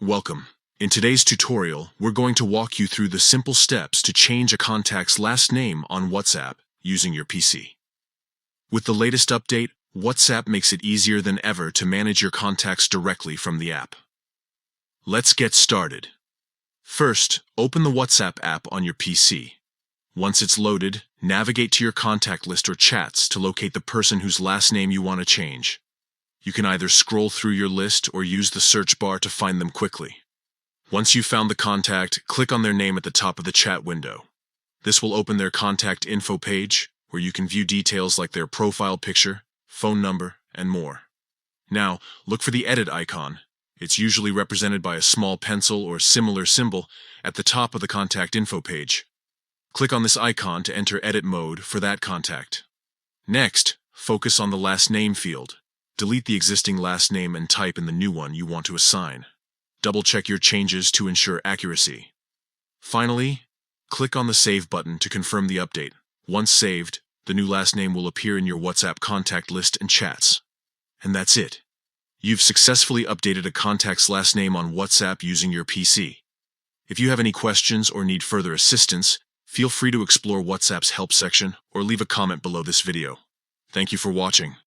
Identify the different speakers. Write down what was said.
Speaker 1: Welcome. In today's tutorial, we're going to walk you through the simple steps to change a contact's last name on WhatsApp using your PC. With the latest update, WhatsApp makes it easier than ever to manage your contacts directly from the app. Let's get started. First, open the WhatsApp app on your PC. Once it's loaded, navigate to your contact list or chats to locate the person whose last name you want to change. You can either scroll through your list or use the search bar to find them quickly. Once you've found the contact, click on their name at the top of the chat window. This will open their contact info page, where you can view details like their profile picture, phone number, and more. Now, look for the edit icon. It's usually represented by a small pencil or similar symbol at the top of the contact info page. Click on this icon to enter edit mode for that contact. Next, focus on the last name field. Delete the existing last name and type in the new one you want to assign. Double-check your changes to ensure accuracy. Finally, click on the Save button to confirm the update. Once saved, the new last name will appear in your WhatsApp contact list and chats. And that's it. You've successfully updated a contact's last name on WhatsApp using your PC. If you have any questions or need further assistance, feel free to explore WhatsApp's help section or leave a comment below this video. Thank you for watching.